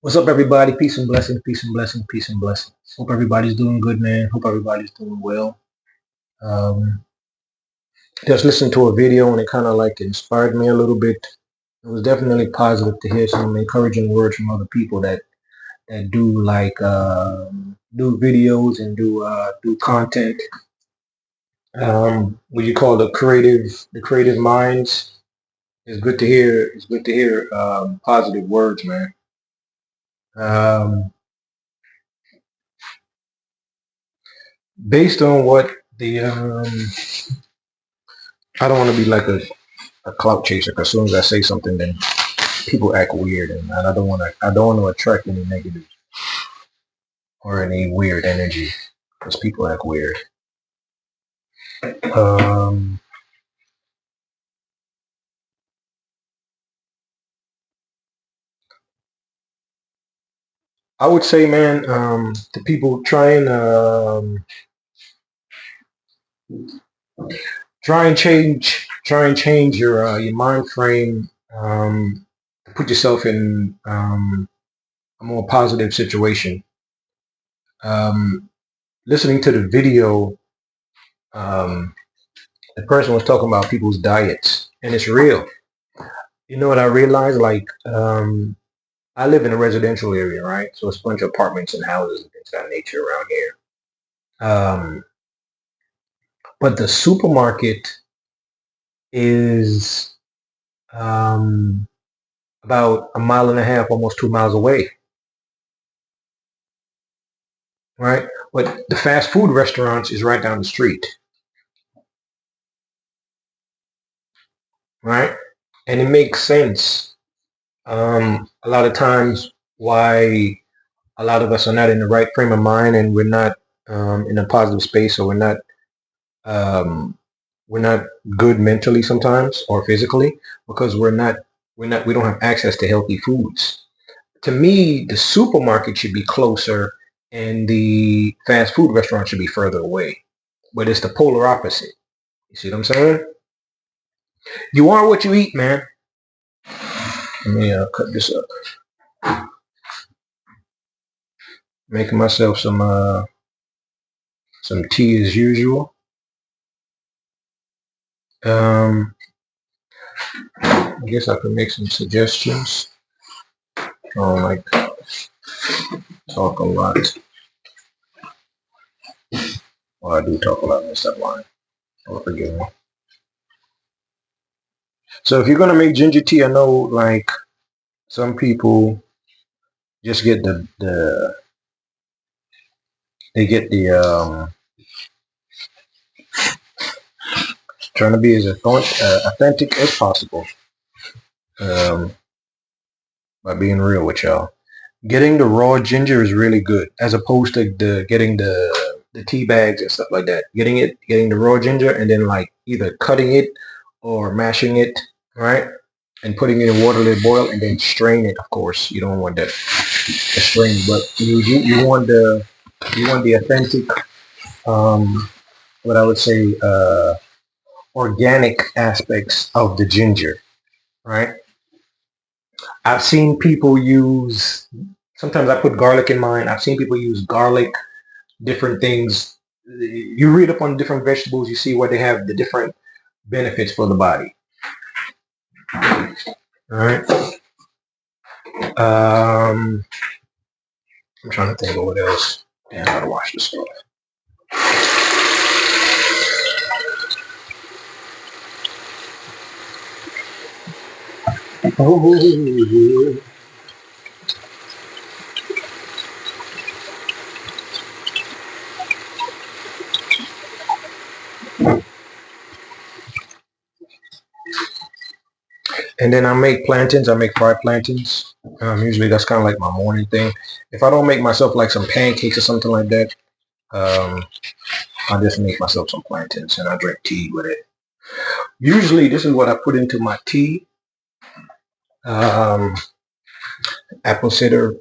What's up, everybody? Peace and blessings, peace and blessings, peace and blessings. Hope everybody's doing good, man. Hope everybody's doing well. Um, just listened to a video and it kind of like inspired me a little bit. It was definitely positive to hear some encouraging words from other people that do like do videos and do content. What you call the creative minds. It's good to hear. It's good to hear positive words, man. Um, Based on what the I don't want to be like a clout chaser. Because as soon as I say something, then people act weird, and I don't want to. I don't want to attract any negative or any weird energy because people act weird. Um, I would say, man, to people try and change your mind frame. Put yourself in a more positive situation. Um, Listening to the video, um, the person was talking about people's diets, and it's real. You know what I realized? Like, I live in a residential area, right? So it's a bunch of apartments and houses and things of that nature around here. Um, but the supermarket is about a mile and a half, almost 2 miles away, right? But the fast food restaurants is right down the street, right? And it makes sense. A lot of times why a lot of us are not in the right frame of mind and we're not in a positive space, or um, we're not good mentally sometimes or physically because we don't have access to healthy foods. To me, the supermarket should be closer and the fast food restaurant should be further away. But it's the polar opposite. You see what I'm saying? You are what you eat, man. Let me cut this up. Making myself some tea as usual. Um, I guess I could make some suggestions. I don't like talk a lot. Well, I do talk a lot in this line. Oh, forgive me. So if you're gonna make ginger tea, I know like some people just get the they get the trying to be as authentic as possible, um, by being real with y'all. Getting the raw ginger is really good, as opposed to getting the tea bags and stuff like that. Getting the raw ginger, and then like either cutting it or mashing it, right? And putting it in water, let it boil, and then strain it. Of course, you don't want that strain, but you want the authentic, um, what I would say, organic aspects of the ginger, right? I've seen people use. Sometimes I put garlic in mine. I've seen people use garlic, different things. You read up on different vegetables, you see where they have the different benefits for the body. All right. I'm trying to think of what else. Damn, I gotta wash this stuff. Oh, yeah. And then I make plantains. I make fried plantains. Usually that's kind of like my morning thing. If I don't make myself like some pancakes or something like that, um, I just make myself some plantains and I drink tea with it. Usually this is what I put into my tea. Um, apple cider,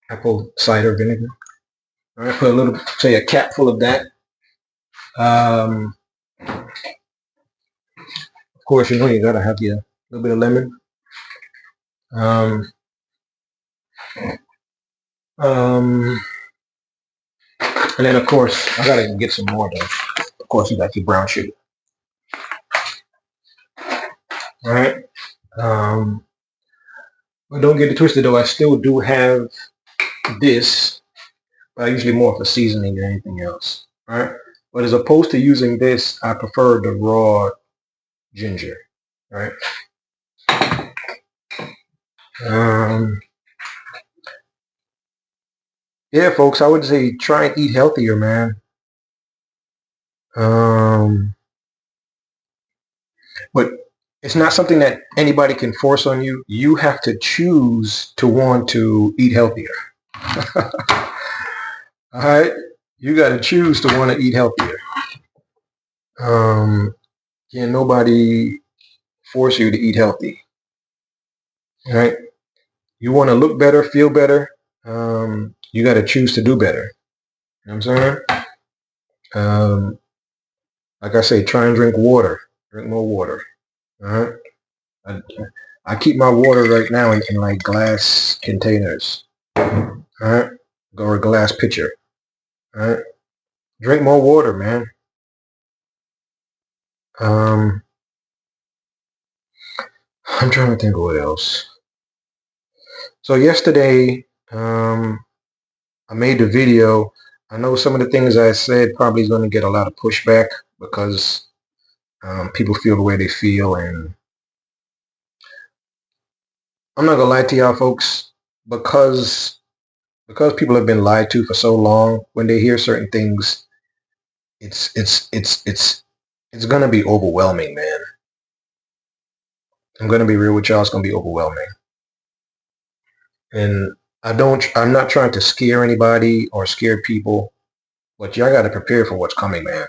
apple cider vinegar. I put a little, say a cap full of that. Um, of course, you gotta have your little bit of lemon. Um, And then of course I gotta get some more though. Of course you got your brown sugar. All right. But don't get it twisted though. I still do have this, but I usually more for seasoning than anything else. All right. But as opposed to using this, I prefer the raw ginger. Right. Yeah, folks, I would say try and eat healthier, man. But it's not something that anybody can force on you. You have to choose to want to eat healthier. All right, you got to choose to want to eat healthier. Can nobody force you to eat healthy? All right, you want to look better, feel better. You got to choose to do better. You know what I'm saying? Like I say, try and drink water. Drink more water. All right. I keep my water right now in like glass containers. All right. Or a glass pitcher. All right. Drink more water, man. I'm trying to think of what else. So yesterday, I made the video. I know some of the things I said probably is going to get a lot of pushback because people feel the way they feel, and I'm not gonna lie to y'all folks, because people have been lied to for so long. When they hear certain things, it's gonna be overwhelming, man. I'm gonna be real with y'all. It's gonna be overwhelming, and I'm not trying to scare anybody or scare people, but y'all got to prepare for what's coming, man.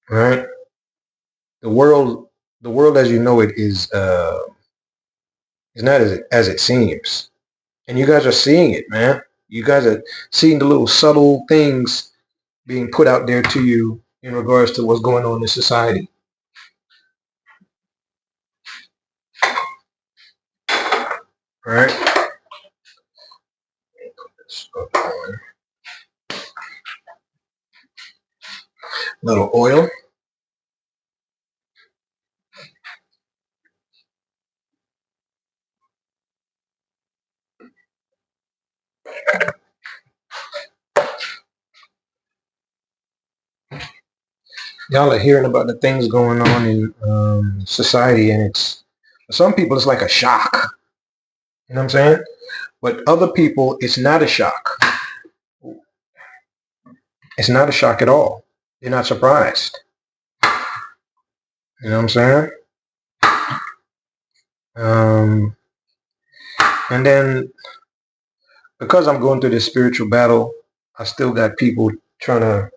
All right. The world, as you know it is not as it seems, and you guys are seeing it, man. You guys are seeing the little subtle things being put out there to you in regards to what's going on in society. All right. Little oil. Y'all are hearing about the things going on in society, and it's for some people it's like a shock. You know what I'm saying? But other people, it's not a shock. It's not a shock at all. They're not surprised. You know what I'm saying? Um, and then because I'm going through this spiritual battle, I still got people trying to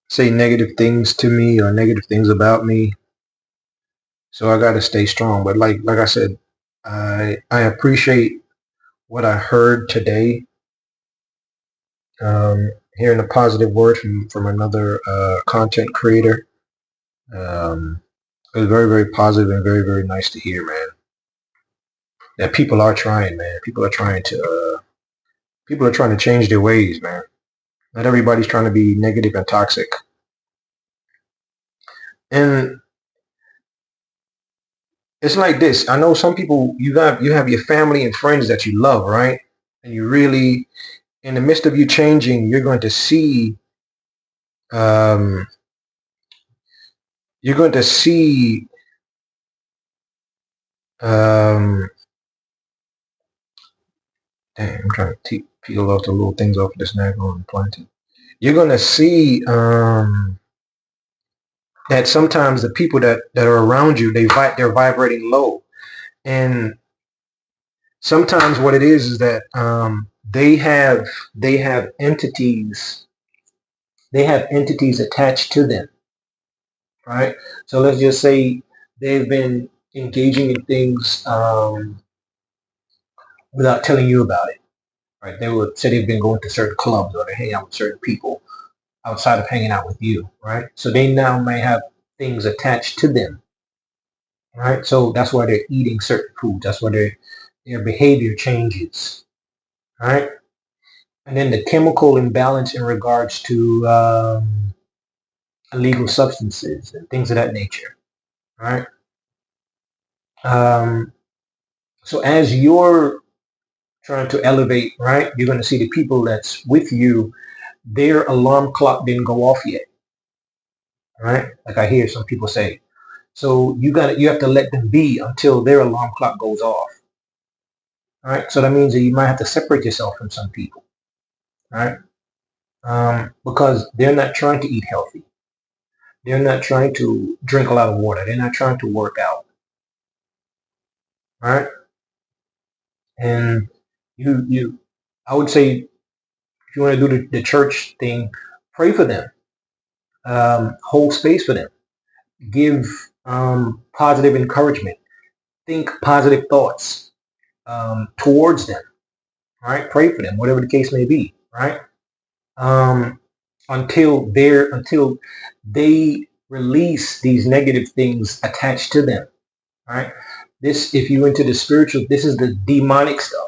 say negative things to me or negative things about me. So I got to stay strong. But like I said, I appreciate what I heard today. Hearing a positive word from another content creator. It was very, very positive and very, very nice to hear, man. That people are trying, man. People are trying to change their ways, man. Not everybody's trying to be negative and toxic. And it's like this. I know some people, you have your family and friends that you love, right? And you really, in the midst of you changing, you're going to see um, you're going to see um, damn, I'm trying to peel off the little things off of this mango and plant it. You're going to see that sometimes the people that are around you, they're vibrating low, and sometimes what it is that they have entities, attached to them, right? So let's just say they've been engaging in things without telling you about it, right? They would say they've been going to certain clubs or they hang out with certain people outside of hanging out with you, right? So they now may have things attached to them, right? So that's why they're eating certain foods. That's why their behavior changes, right? And then the chemical imbalance in regards to illegal substances and things of that nature, right? So as you're trying to elevate, right, you're going to see the people that's with you, their alarm clock didn't go off yet, right? Like I hear some people say. So you have to let them be until their alarm clock goes off, right? So that means that you might have to separate yourself from some people, right? Because they're not trying to eat healthy. They're not trying to drink a lot of water. They're not trying to work out, right? And I would say if you want to do the church thing, pray for them, hold space for them, give positive encouragement, think positive thoughts towards them, right? Pray for them, whatever the case may be, right? Um, until they release these negative things attached to them, right? This, if you into the spiritual, this is the demonic stuff.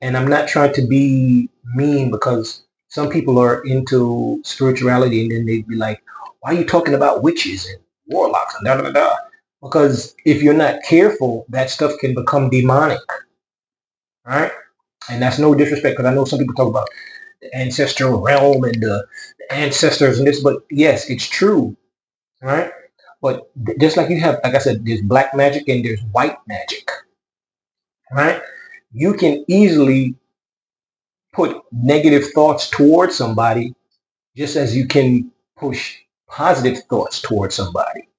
And I'm not trying to be mean, because some people are into spirituality and then they'd be like, why are you talking about witches and warlocks and da da da da? Because if you're not careful, that stuff can become demonic, right? And that's no disrespect, because I know some people talk about the ancestral realm and the ancestors and this, but yes, it's true, right? But just like you have, like I said, there's black magic and there's white magic, right? You can easily put negative thoughts towards somebody just as you can push positive thoughts towards somebody,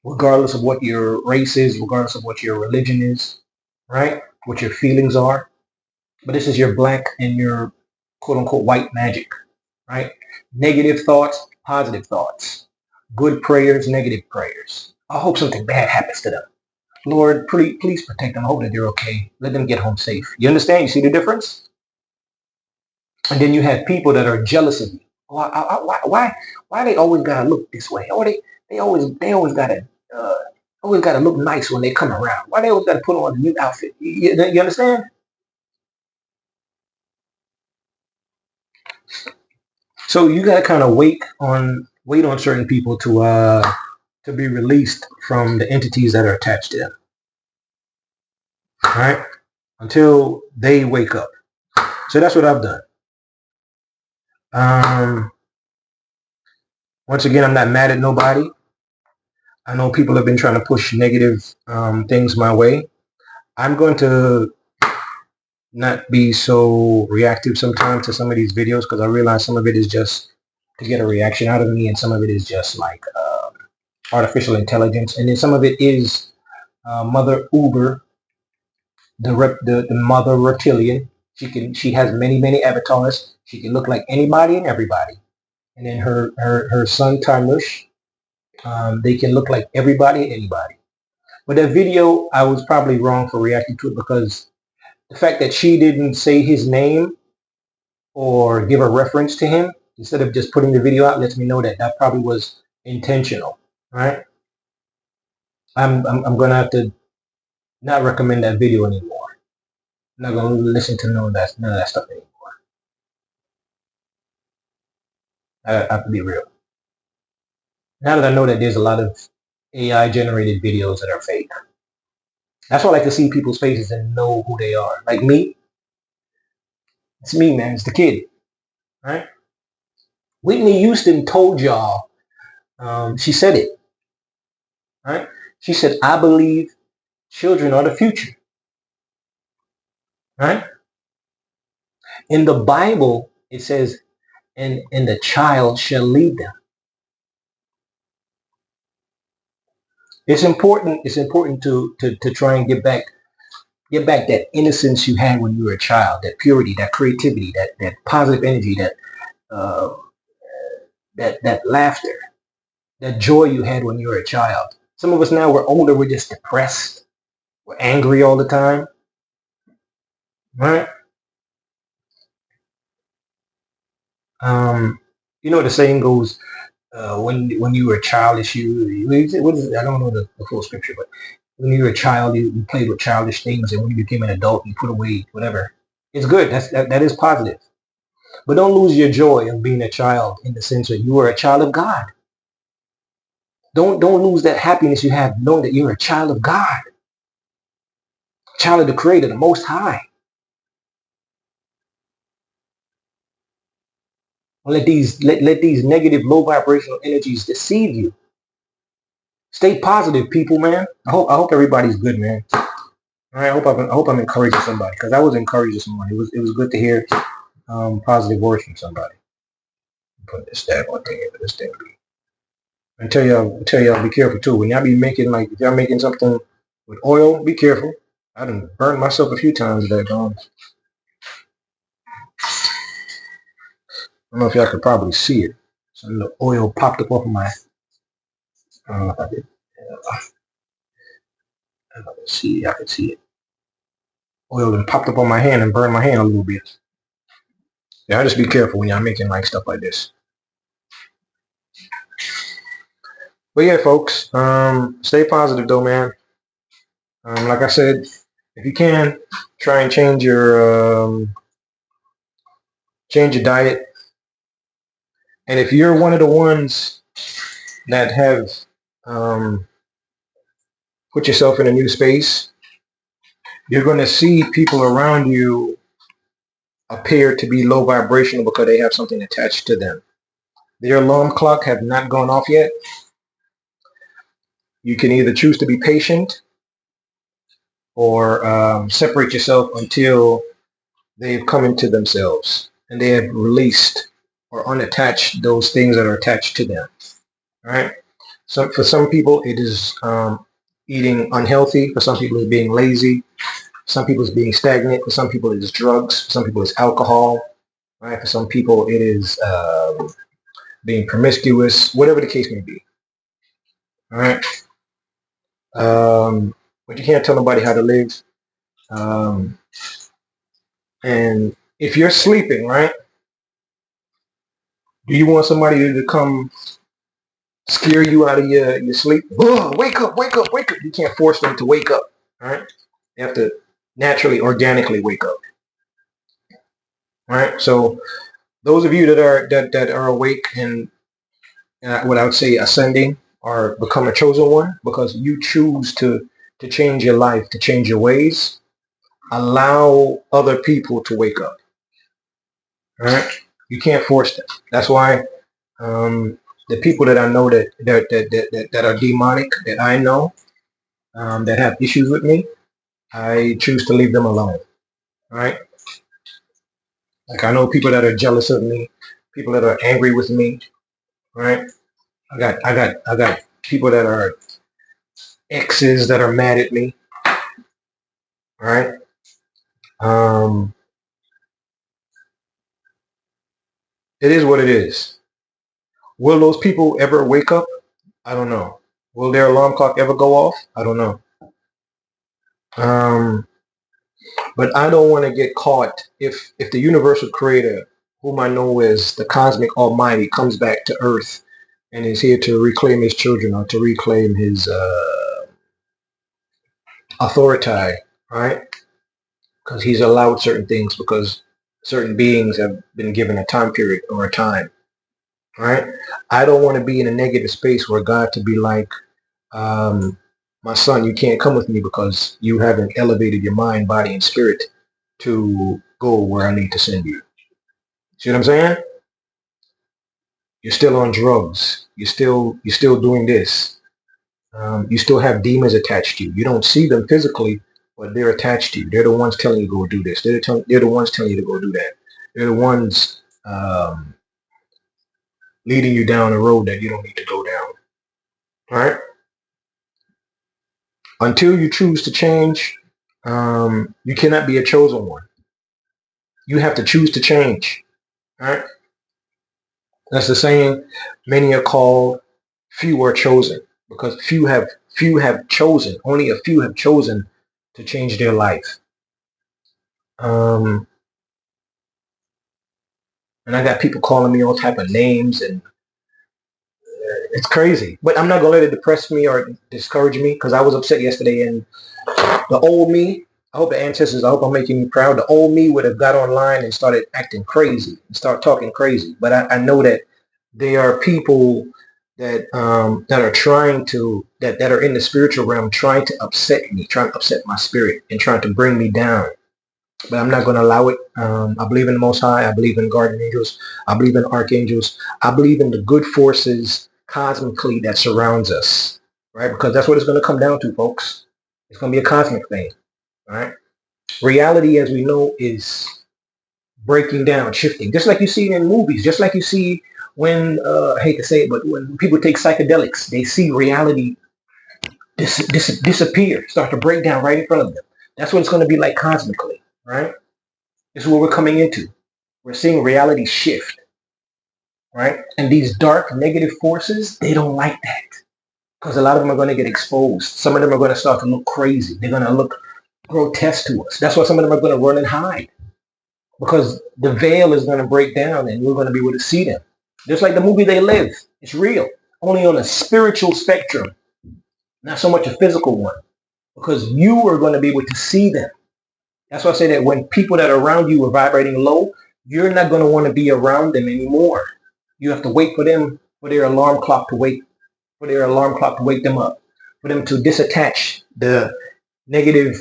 regardless of what your race is, regardless of what your religion is, right? What your feelings are. But this is your black and your quote unquote white magic, right? Negative thoughts, positive thoughts, good prayers, negative prayers. I hope something bad happens to them. Lord, please protect them. I hope that they're okay. Let them get home safe. You understand? You see the difference? And then you have people that are jealous of you. Why they always gotta look this way? Or they always gotta look nice when they come around. Why they always gotta put on a new outfit? You understand? So you gotta kind of wait on certain people to be released from the entities that are attached to them. All right? Until they wake up. So that's what I've done. Once again, I'm not mad at nobody. I know people have been trying to push negative things my way. I'm going to not be so reactive sometimes to some of these videos, because I realize some of it is just to get a reaction out of me, and some of it is just like artificial intelligence, and then some of it is Mother Uber, the mother reptilian. She has many avatars. She can look like anybody and everybody. And then her son Tarnush, they can look like everybody and anybody. But that video, I was probably wrong for reacting to it, because the fact that she didn't say his name or give a reference to him instead of just putting the video out lets me know that that probably was intentional, right? I'm gonna have to not recommend that video anymore. I'm not gonna listen to none of that stuff anymore. I have to be real. Now that I know that there's a lot of AI generated videos that are fake, that's why I like to see people's faces and know who they are. Like me, it's me, man. It's the kid, right? Whitney Houston told y'all. She said it, right? She said, "I believe children are the future," right? In the Bible, it says, and the child shall lead them. It's important to try and get back that innocence you had when you were a child, that purity, that creativity, that positive energy, uh, that laughter, that joy you had when you were a child. Some of us now, we're older, we're just depressed, we're angry all the time, right? You know the saying goes, when you were childish, what is it? I don't know the full scripture, but When you were a child, you played with childish things, and when you became an adult, you put away whatever. It's good. That is positive. But don't lose your joy of being a child in the sense that you are a child of God. Don't lose that happiness you have knowing that you're a child of God, child of the Creator, the Most High. Don't let these negative, low vibrational energies deceive you. Stay positive, people, man. I hope everybody's good, man. All right, I hope I'm encouraging somebody, because I was encouraged this morning. It was good to hear positive words from somebody. Put this that one thing into this thing. I tell y'all, be careful too. When y'all be making, like, if y'all making something with oil, be careful. I done burned myself a few times that gone. I don't know if y'all could probably see it. Some of the oil popped up off of my. I don't know if I did. I can see. I can see it. Oil then popped up on my hand and burned my hand a little bit. Yeah, just be careful when y'all making like stuff like this. But yeah, folks, stay positive though, man. Like I said, if you can, try and change your diet. And if you're one of the ones that have put yourself in a new space, you're going to see people around you appear to be low vibrational because they have something attached to them. Their alarm clock have not gone off yet. You can either choose to be patient or separate yourself until they've come into themselves and they have released or unattached those things that are attached to them. All right. So for some people, it is eating unhealthy. For some people, it's being lazy. Some people, it's being stagnant. For some people, it is drugs. For some people, it's alcohol. Right. For some people, it is being promiscuous. Whatever the case may be. All right. But you can't tell nobody how to live. And if you're sleeping, right, do you want somebody to come scare you out of your sleep? Wake up, wake up, wake up. You can't force them to wake up. All right. You have to naturally, organically wake up. All right. So those of you that are awake and what I would say ascending or become a chosen one because you choose to change your life, to change your ways, allow other people to wake up. All right. You can't force them. That's why the people that I know that are demonic, that I know, that have issues with me, I choose to leave them alone. All right. Like I know people that are jealous of me, people that are angry with me. All right. I got people that are exes that are mad at me. All right. Um, it is what it is. Will those people ever wake up? I don't know. Will their alarm clock ever go off? I don't know. But I don't want to get caught if the universal creator, whom I know as the cosmic almighty, comes back to earth and is here to reclaim his children or to reclaim his authority, right? Because he's allowed certain things because certain beings have been given a time period or a time, right? I don't want to be in a negative space where God to be like, my son, you can't come with me because you haven't elevated your mind, body, and spirit to go where I need to send you. See what I'm saying? You're still on drugs. You're still doing this. You still have demons attached to you. You don't see them physically, but they're attached to you. They're the ones telling you to go do this. They're the ones telling you to go do that. They're the ones leading you down a road that you don't need to go down. All right. Until you choose to change, you cannot be a chosen one. You have to choose to change. All right. That's the saying. Many are called, few are chosen, because few have chosen. Only a few have chosen to change their life. And I got people calling me all type of names, and It's crazy. But I'm not gonna let it depress me or discourage me because I was upset yesterday, and the old me, I hope the ancestors, I hope I'm making you proud. The old me would have got online and started acting crazy and start talking crazy. But I know that there are people that are trying to that are in the spiritual realm trying to upset me, trying to upset my spirit and trying to bring me down. But I'm not going to allow it. I believe in the Most High. I believe in guardian angels. I believe in archangels. I believe in the good forces cosmically that surrounds us, right? Because that's what it's going to come down to, folks. It's going to be a cosmic thing, right? Reality, as we know, is breaking down, shifting, just like you see in movies, just like you see when, I hate to say it, but when people take psychedelics, they see reality disappear, start to break down right in front of them. That's what it's going to be like cosmically, right? This is what we're coming into. We're seeing reality shift, right? And these dark negative forces, they don't like that because a lot of them are going to get exposed. Some of them are going to start to look crazy. They're going to look grotesque to us. That's why some of them are going to run and hide because the veil is going to break down and we're going to be able to see them. Just like the movie They Live. It's real, only on a spiritual spectrum, not so much a physical one, because you are going to be able to see them. That's why I say that when people that are around you are vibrating low, you're not going to want to be around them anymore. You have to wait for them, for their alarm clock to wake, for their alarm clock to wake them up, for them to disattach the negative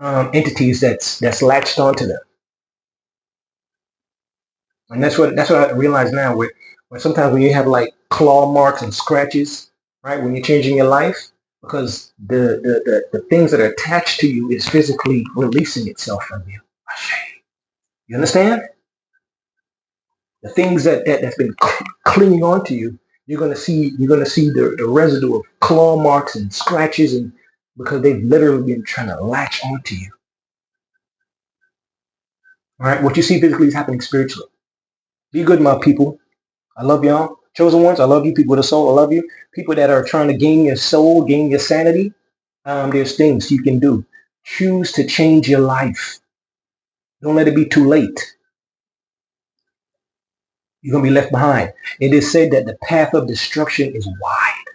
entities that's latched onto them. And that's what I realize now. Where sometimes when you have like claw marks and scratches, right, when you're changing your life, because the things that are attached to you is physically releasing itself from you. You understand? The things that's been clinging on to you, you're gonna see the residue of claw marks and scratches, and because they've literally been trying to latch onto you. All right, what you see physically is happening spiritually. Be good, my people. I love y'all. Chosen ones, I love you. People with a soul, I love you. People that are trying to gain your soul, gain your sanity, there's things you can do. Choose to change your life. Don't let it be too late. You're going to be left behind. It is said that the path of destruction is wide.